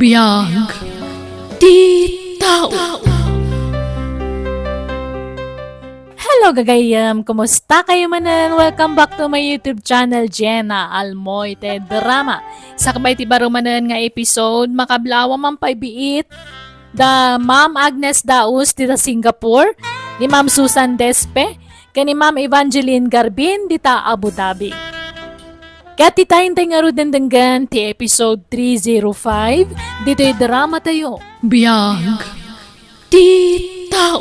Biyag di tao. Hello gagayam! Kumusta kayo manan? Welcome back to my YouTube channel, Jenna Almoite Drama. Sa kabay ti baro manan nga episode, makablawa man paibiit da Ma'am Agnes Daus dita Singapore, ni Ma'am Susan Despe, kani Ma'am Evangeline Garbin dita Abu Dhabi. Kaya titayin tayo nga ro dendenggan ti episode 305, dito'y drama tayo. Biyag di tao.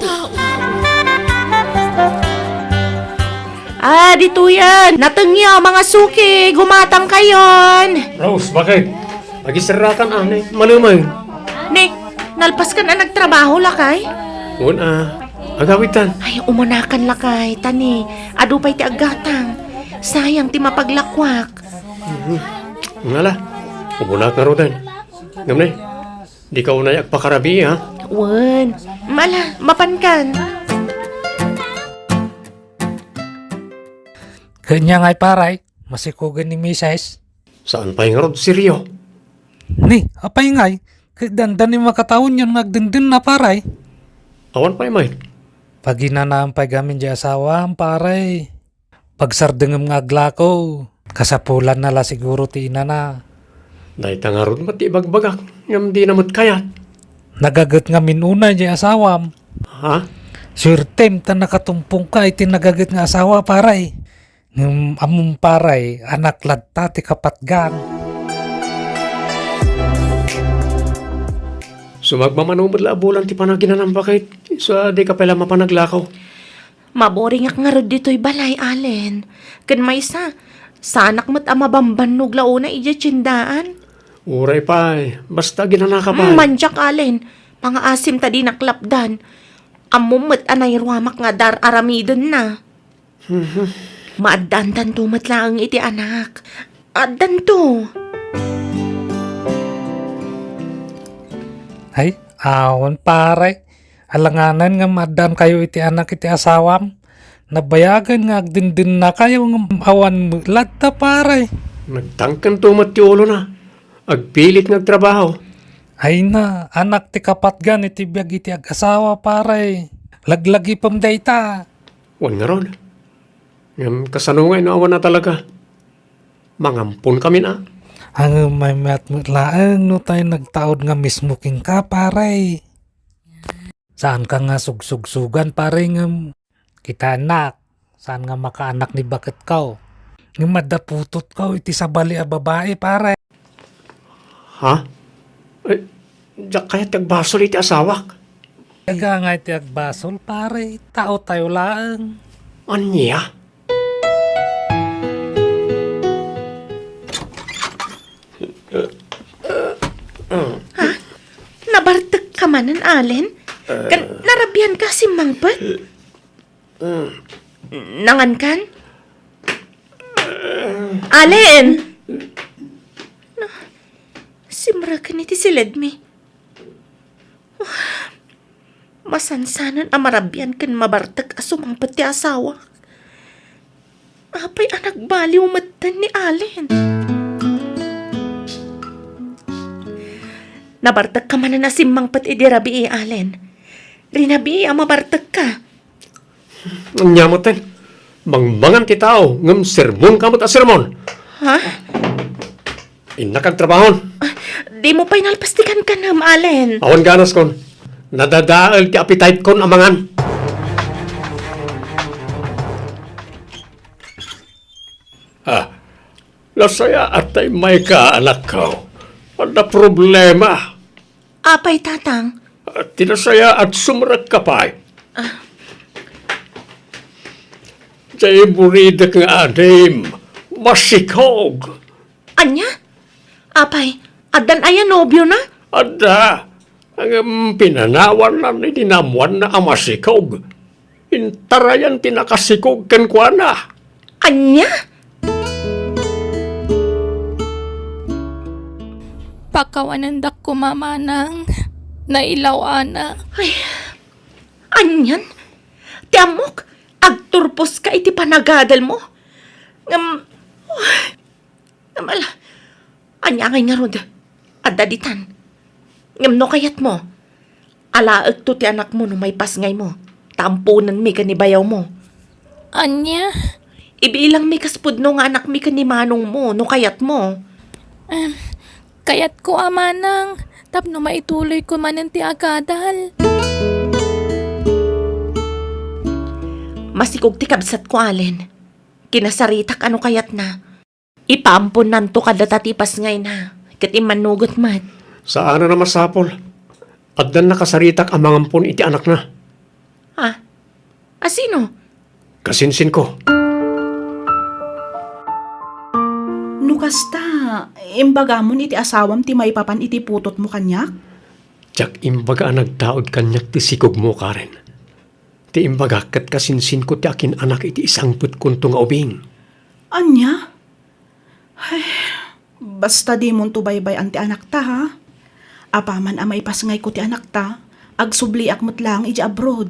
Dito yan. Natengya mga suki. Gumatang kayon. Rose, bakit? Magisarakan anay. Malumay. Nick, nalpas ka na nagtrabaho lakay? Agawitan. Ay, umunakan lakay. Tani, adupay ti agatang. Sayang ti mapaglakwak. Ngala, umunak na rodan. Ngamnay, di ka unay agpakarabi, ha? Wan, mala, mapankan. Kanya nga'y paray, masikugan ni Mrs. Saan pa yung rod si Rio? Ni, apay nga'y, dandan ni makataon yun nagdindin na paray. Awan pa yung may. Pag inanaang pagamin di asawa ang paray. Pagsardengam nga aglako, kasapulan na la siguro ti ina na. Dahil nga rod mati bagbagak. Ngam di namot kayat. Nagagat nga minuna di asawam. Ha? Surtem ta nakatumpong ka iti nagagat nga asawa paray. Among paray, anak ladta ti kapatgan. Sumagmamanumad bulan ti panaginan ng bakit. So, di ka pala mapanaglakaw. Maboring ak nga rod dito'y balay, Allen. Kan may sa anak mo't amabambanog launa ija tsindaan. Uray pa basta ginanaka pa. Manjak, Allen. Pangaasim ta di naklapdan. Amumot anay ruamak nga dar aramidon na. Maaddan to matlaang iti anak. Addan to. Ay, awan paray. Alanganan nga madam kayo iti anak iti asawam. Nabayagan nga agdindin na kayo ng awan ladta paray. Nagtangkan tumat ti ulo na. Agpilit nagtrabaho. Ay na, anak ti kapatgan iti biyag iti ag-asawa paray. Laglagi pam dayta. Wan nga ron. Ngam kasanungay no awan na talaga. Mangampun kami na. Ang may matmutlaang no tayo nagtaod nga mismo king ka paray. Saan ka nga sugsugsugan paray nga kita anak. Saan nga makaanak ni bakit kaw. Nga madaputot kaw iti sabali a babae paray. Ha? Eh, diyak kaya tagbasol iti asawak. Taga nga iti agbasol paray. Tao tayo laang. Anya? Nabartag ka manan, Allen? Narabian ka si Mangpat? Nangan kan? Allen! Simra ka niti si Ledmi. Masansanan amarabian kan mabartag asumang pati asawa. Apay anak baliw matan ni Allen. Nabartag ka man na simang pati di rabi Allen. Rinabi mabartag ka. Anya mo ten. Mangmangan ti tao. Ngam sermon kamot a sermon. Ha? Inakagtrabahon. Di mo pa'y nalpastikan ka nam, Allen. Awan ganas kon. Nadadaal ti appetite kon amangan. Lasaya atay may ka anak ko. Ada problema. Apay, tatang. Tinasaya at sumrak ka pa. Jay buridak nga adim. Masikog. Anya? Apay, adan ayan nobyo na? Ada. Ang pinanawan na ni dinamuan na amasikog. Intarayan tinakasikog ken kwa na. Anya? Pakawanandak ko mamanang nailaw ana. Ay, anyan? Tiamok, agturpos ka iti panagadal mo. Namala, anya ngay nga rod. Adaditan. Ngam no kayat mo. Alaag to ti anak mo no may pasngay mo. Tampunan mi kanibayaw mo. Anya? Ibilang mi kaspudno nga anak mi kanimanong mo no kayat mo. Kayat ko amanang. Tapno maituloy ko manan ti agadal. Masikog ti kabsat ko Allen. Kinasaritak ano kayat na. Ipampon nanto kada tatipas ngay na. Kat imanugot mat. Saan na masapol? At dan nakasaritak ang mangampon iti anak na. Ha? Asino? Kasinsin ko. Nukasta, imbagamon iti asawam ti maipapan iti putot mo kanyak? Tiyak imbaga nagtaod kanyak ti sikog mo, Karen. Ti imbaga kat kasinsin ko ti akin anak iti isang putkunto nga ubing. Anya? Ay, basta di mon tubaybay ang ti anak ta ha? Apaman a maipasngay ko ti anak ta, agsubliak mo't lang iti abroad.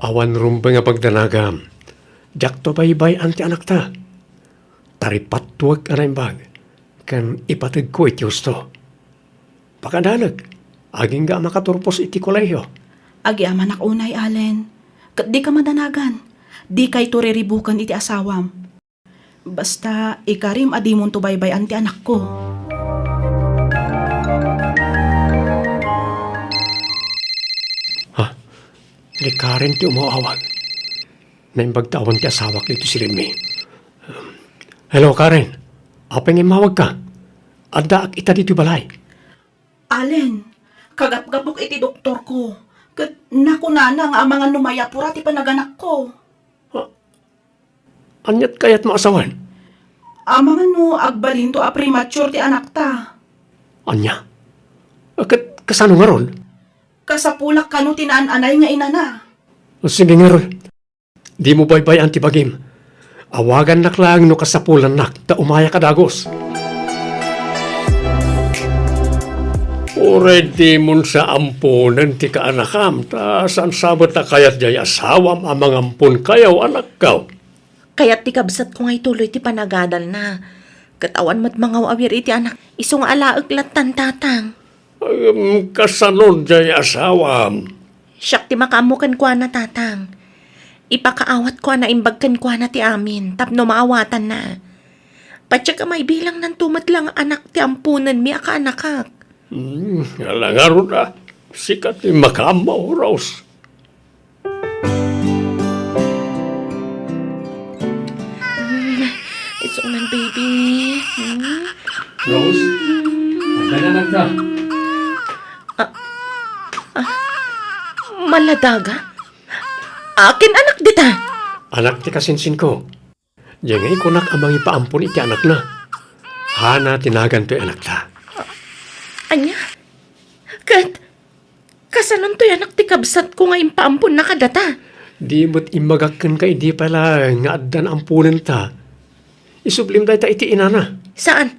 Awan rumba nga pagdanagam. Diyak to baybay ang ti anak ta. Taripatwag ka na imbag. Kan ipatag ko iti gusto. Pakadanag. Aging ga makaturpos iti koleyo. Agi aman ak unay, Allen. Kat di ka madanagan. Di kay turiribukan iti asawam. Basta ikarim adi mon tubaybay ang ti anak ko. Di Karen ti umawawag. Naimbagtawan ti asawak dito si Remy. Hello, Karen. Apeng imawag ka. Adda ak ita dito balay. Allen, kagap-gapok iti doktor ko. Kat nakunana nga ang mga numayapura ti panaganak ko. Anyat kayat maasawan. Amangan no, agbalin to a premature ti anak ta. Anya? Akat kasano nga ron? Kasapulak kanu tinaan-anay nga inana. Sige nga ron. Di mo baybay antibagim. Awagan naklang no kasapulan nak ta umaya kadagos. Uray di mon sa ampunan ti kaanakam ta saan sabot na kayat jay asawam amang ampun kayaw anak kaw. Kaya't ti kabsat ko ngay tuloy ti panagadal na. Katawan mo't mga awir iti anak. Isong alaag latan tatang. Kasanod jay asawam. Siyak ti makamukan kwa na tatang. Ipakaawat kwa na imbagkan kwa na ti amin. Tapno maawatan na. Patsya ka may bilang ng tumat lang anak ti ampunan mi aka anakak. Alangarod ah. Sikat ni makamaw, Rose. Isong nan baby. Rose? Nagdananak ka. Maladaga? Akin anak dita. Anak ti kasinsin ko. Diyan ngay kunak amang ipaampun iti anak na. Hana tinagan to'y anak ta. Anya? Kasanon to'y anak ti kabsat ko nga impaampun na kadata. Di mo't imagakan ka di pala nga addan ampunan ta. Isublim tayo ta iti inana. Saan?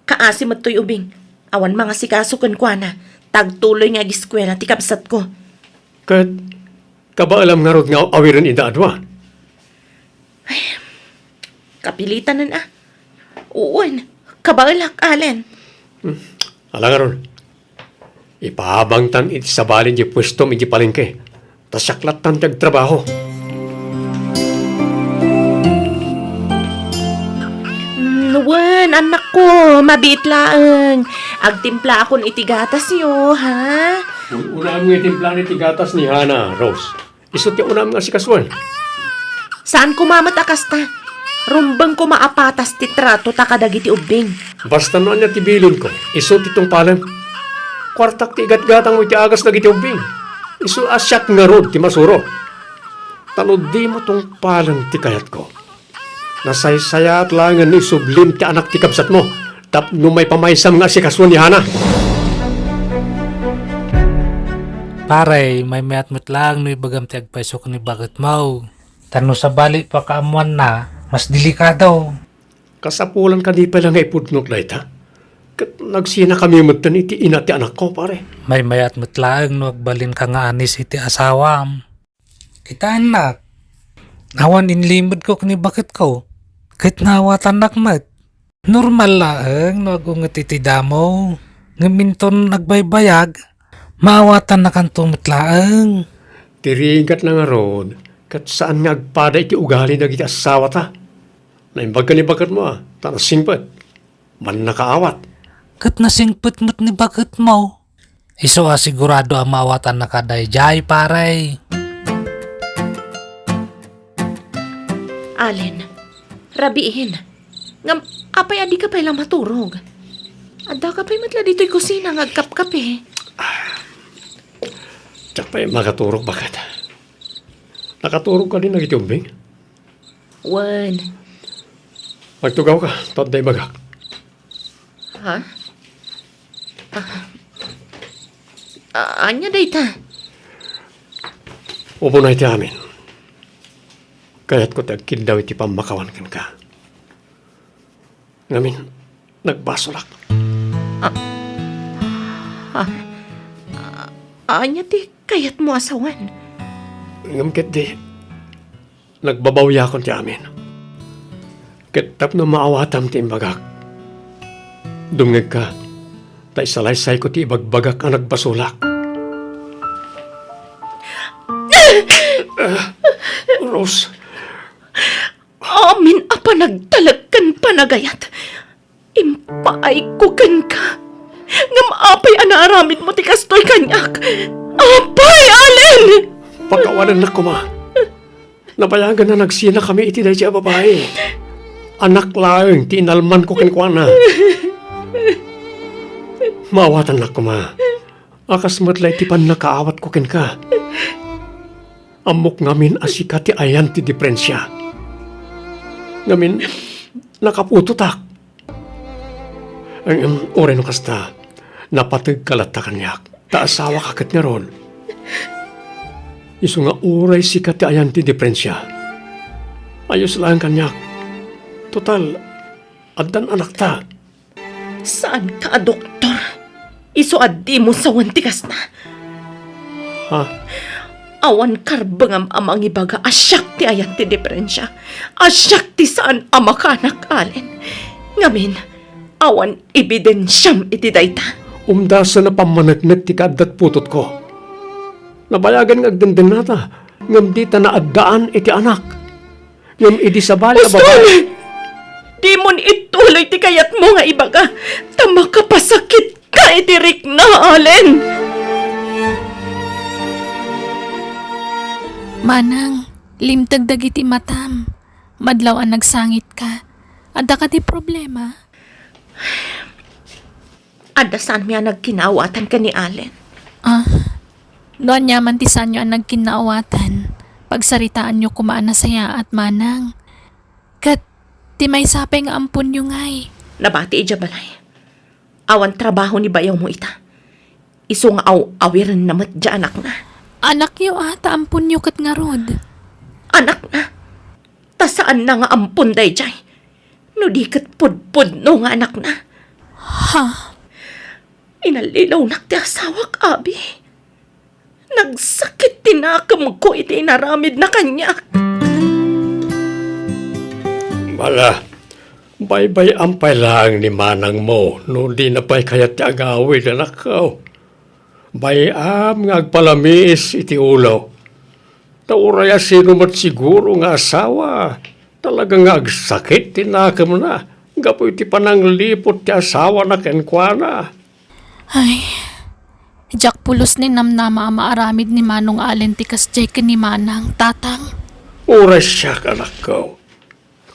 Kaasim at to'y ubing. Awan mga sikasukan kwa na. Tagtuloy nga giskwela ti kabsat ko. Kat kabaalam nga rod nga awiran ida adwa. Kapilitan na na. Uwan. Kabalak, Allen. Alang nga ron. Ipahabang tan iti sabalin di pwesto iti palengke. Tasyaklat tan tiyag trabaho. Nuwan, anak ko. Mabit laang. Agtimpla akon iti gatas yo, ha? Unam nga itimpla ni tigatas ni Hana, Rose. Isot yung unam nga si Kaswan. Saan ko mamatakas ta? Rumbang ko maapatas ti trato ta kadagiti ubing. Basta noon niya tibilin ko, isot itong palam. Kwartak ti igat-gatang mo iti agas na giti ubing. Isu asyak nga rod ti masuro. Tanod di mo tong palang ti kayat ko. Nasaysayat lang nga ni sublim ti anak ti kabsat mo. Tapno may pamaysam nga si Kaswan ni Hana. Pare, may mayat-mat lang no ibagam ti agpaisok ni bakit mau. Tano sa bali pa kaamuan na, mas delikado. Kasapulan ka di pala nga ipudnot na ita. Kat nagsina kami matan iti ina ti anak ko, pare. May mayat-mat lang no agbalin ka nga anis iti asawam. Kita anak, nawan inlimod ko kani bakit ko. Kahit nawatan nakmat. Normal lang no agungat iti damo. Ngaminton nagbaybayag. Maawatan na kang tumitlaang. Tirigat na nga ron, kat saan nga agpada iti ugali na iti asawa ta. Naimbag ka ni bagat mo tanasingpet. Man nakaawat. Kat nasingpit mo't ni bakit mo. Iso sigurado ang maawatan na kadayjay, paray. Allen, rabiin. Ngam, apay adi ka pala maturog. Adda ka pa'y matla dito'y kusina ngagkap-kape. Tsak pa'y makaturog bagat. Nakaturog ka din na iti umbing. Wan. Magtugaw ka, taday bagak. Ha? Anya day ta? Upo na iti amin. Kaya't ko tagkin daw iti pamakawan kan ka. Ngamin, nagbasolak. Anya ti kayat mo asawan. Ngamkit di, nagbabawya kon ti amin. Kitap na maawatam ti imbagak. Dumngeg ka, tay salaysay ko ti ibagbagak ang nagbasolak. Rose, Amin apa nagtalagkan panagayat. Impaay ko kan ka. Ngam apay anaaramid mo ti kastoy kanyak. Apay, Allen! pagkawanan na kuma. Nabayagan na nagsina kami iti dahi siya babae. Anak laeng, tinalman ko kinkwana. Maawatan na kuma. Akas matlay ti pan nakaawat ko kinka. Amok ngamin asika ti ayan ti diferensya. Ngamin, nakapututak. Ang oray no kasta, napatag kalata kanyak. Taasawa kakat nga ron. Iso nga oray sika ti ayan ti diferensya. Ayos lang kanyak. Total, addan anak ta. Saan ka, doktor? Iso addi mo sa wantikas na. Ha? Awan karbangam amang ibaga asyak ti ayan ti diferensya. Asyak ti saan amakanak, Allen. Ngamin, awan ebidensyam iti dayta. Umdasa na pamanagnet ti kadat putot ko. Nabayagan nga agdenden nata. Ngam di ta naadaan iti anak. Ngam idi sabali a babae. Ustoy! Di mon ituloy ti kayat mo nga ibaga. Tama ka pasakit ka iti Rick na, Allen. Manang, limtag dagiti matam. Madlaw ang nagsangit ka. Adda ka ti problema. Adasan miya nagkinawatan ka ni Allen. Doon yaman ti sanyo ang nagkinaawatan. Pagsaritaan nyo kumaan na saya at manang. Kat, ti may sapay nga ampun nyo ngay. Nabati ija balay. Awan trabaho ni bayaw mo ita. Iso nga awiran namat dya anak na. Anak yo ata ampun nyo kat nga rod. Anak na. Ta saan na nga ampun day jay. No di kat pudpud no nga anak na. Ha? Inalilaw nak ti asawak, abi. Nagsakit tinakam ko iti inaramid na kanya. Mala, bye-bye ampay lang ni manang mo. No di na pa'y kayat ti agawid anak ko. Bayam nga agpalamis iti ulaw. Tauraya sino mat siguro nga asawa. Talaga nga agsakit tinakam na. Gapo iti pananglipot ti asawa na kenkwana. Ay, Jack pulos ni namnama maaramid ni Manong Allen ti kasjay ni Manang, tatang. Oras siya anak ko.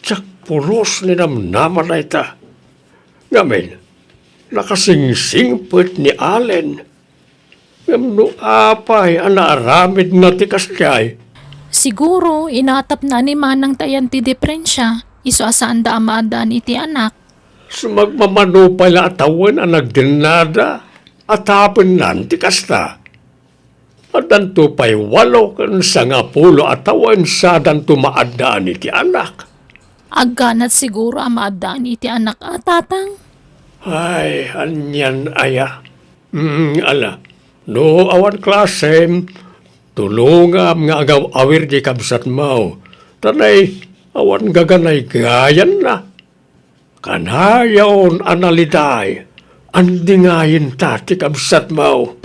Tsak pulos ni namnaman na ita. Ngamin, nakasingsingpot ni Allen. Ngamno apay ang naaramid na ti kasjay. Siguro, inatap na ni Manang tayan ti diferensya. Iso asaan da amaadaan iti anak. Sumagmamanupay na atawan ang nagdinada at hapon nan ti kasta. At danto pa'y 8 kan sa nga 10 atawan sa danto maadaan iti anak. Agganat siguro amaadaan iti anak at tatang. Ay, anyan aya. Ala, no awan klasem, tulungam nga agaw awir di kabsat mo. Tanay, awan gaganay gayan na. Kanayaon analiday, andingayin ta ti kabsat mo.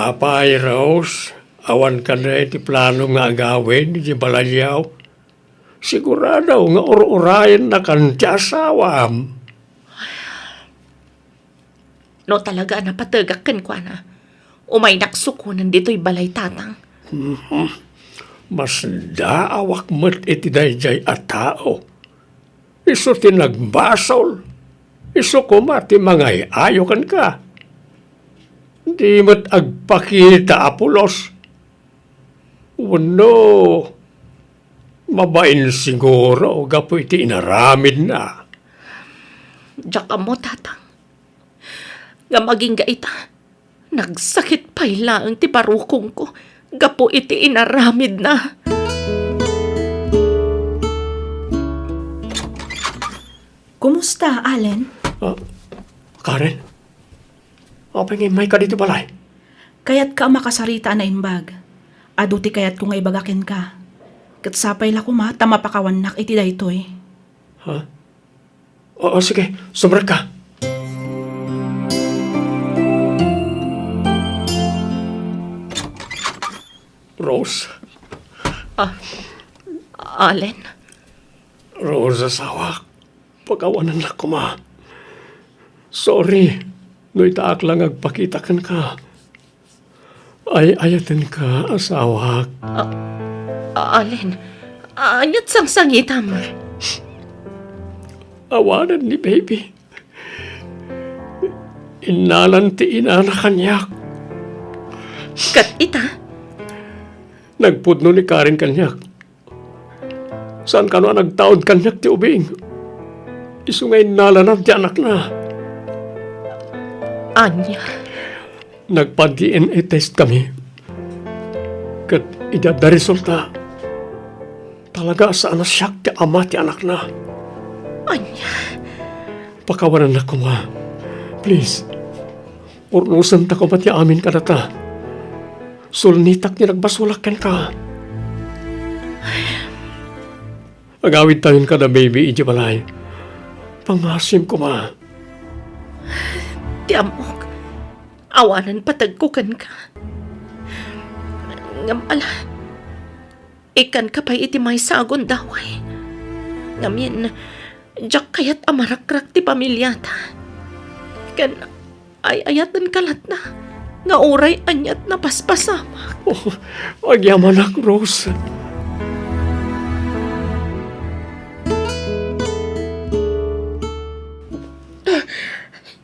Apay, Rose, awan ka na iti plano nga agawin di balayyaw. Sigurado nga ur-urayan na kan ti asawam. No talaga na patagakan kwa na. Umay naksukunan dito'y balay tatang. Mas daawak mo't iti dayjay a tao. Iso ti nagbasol. Iso kumati mangay ayokan ka. Di mo't agpakita apulos. Wano, mabain siguro gapo iti inaramid na. Diyak mo tatang. Nga maging gaita. Nagsakit pa ilang ti parukong ko. Gapo iti inaramid na. Kumusta, Allen? Karen, apa nga may ka dito balay? Kayat ka makasarita na imbag. Aduti kayat ko nga ibagakin ka. Katsapay la ko ma, tamapakawanak iti daytoy. Oo, sige, sumrak ka. Rose, Allen, Rose asawa, pagawanan na ko ma. Sorry, no itaak lang agpakitakan ka. Ay ayatan ka, asawa. Allen, anyat sang sangitam. Awanan ni baby. Inalan ti ina na kanyak. Kat ita, Nagpudno ni Karen kanyak. Saan ka no nagtaod kanyak ti ubing? Isungay nalanap ti anak na. Anya, Nagpa-DNA test kami. Kat idada resulta. Talaga saan na siyak ti ama ti anak na. Anya, Pakawanan na ko ma. Please. Urnusan ta ko ba ti amin ka na ta? Sulnitak ni nagbasulakan ka. Agawid tayon ka na baby, iji balay. Pangasim ko ma. ti amok. Awanan patagkukan ka. Ngam ikan ka pa iti may sagon daway. Ngamin, jak kayat amarakrak ti pamilyata. Kan ay ayatan kalat na. Nga oray anyat na paspasama. Oh, agyaman ak, Rose.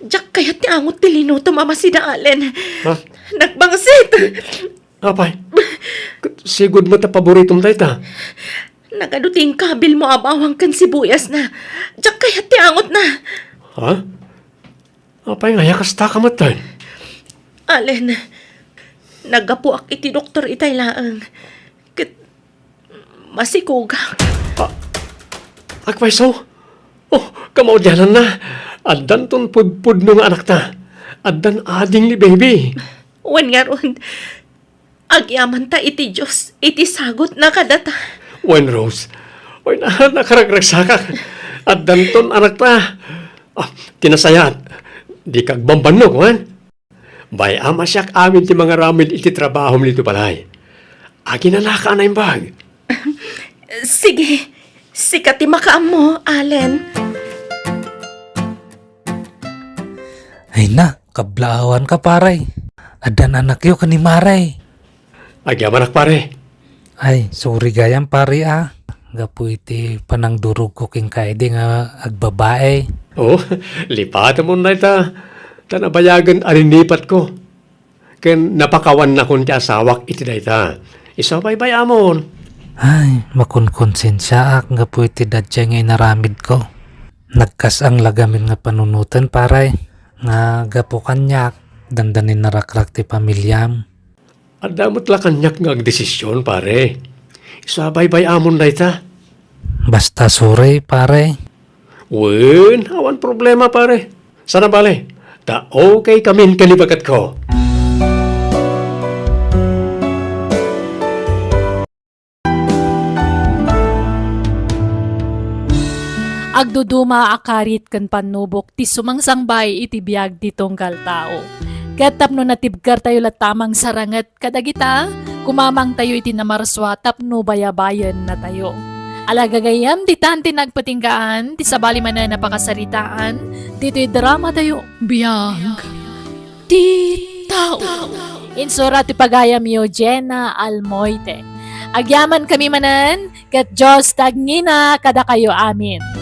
Jak kayat ti angot ti lino tumama si Allen. Ha? Nagbangsit. Apay? Sigod mo ta paboritom tayo ta. Nagaduting kabil mo abawang kan sibuyas na. Jak kayat ti angot na. Ha? Apay nga yakas ta kamatan. Allen, nagapu ak iti doktor itay laang. Kat masikugak. Akpay so? Oh, kamaudyanan na. Addan ton pudpud no nga anak ta. Addan ading ni baby. Wan nga ron. Agyaman ta iti Diyos. Iti sagot na kadata. Wen Rose. Oy na nakaragragsakak. Addan ton anak ta. Tinasayat. Di kag bambanog, wan? Bay ama siyak amin ti mga ramid iti trabaho nito balay. Agi na naka na bag. Sige. Sikat ti makaam mo, Allen. Ay na, kablaawan ka paray. Adan anak yo kani maray. Agyaman ak pare. Ay, sorry gayam pare ah. Gapu iti panang durog ko king kaide nga agbabae. Oh, lipatan mo na ita. Tanabayagan alinipat ko. Ken napakawan na kun ti asawak iti dayta. Isabay-bay amon. Ay, makunkonsensya ak gapu iti dadya nga inaramid ko. Nagkas ang lagamin nga panunutan paray. Nga gapu kanyak. Dandanin narakrak ti pamilyam. Adamot la kanyak nga agdesisyon pare. Isabay-bay amon dayta. Basta sorry pare. Wen, awan problema pare. Sana bale. Ta okay kamin kalibagat ko. Agduduma akarit kan panubok ti sumangsangbay iti biag ti tunggal tao. Kat tapno natibgar tayo latamang sarangat kadagita, kumamang tayo iti namarswa tapno bayabayan na tayo. Alagagayam, di tanti nagpatinggaan, di sabali man na napakasaritaan, dito'y drama tayo. Biyag. Di tao. Insura ti pagayam yo, Jenna Almoite. Agyaman kami manan, kat Diyos tagngina kada kayo amin.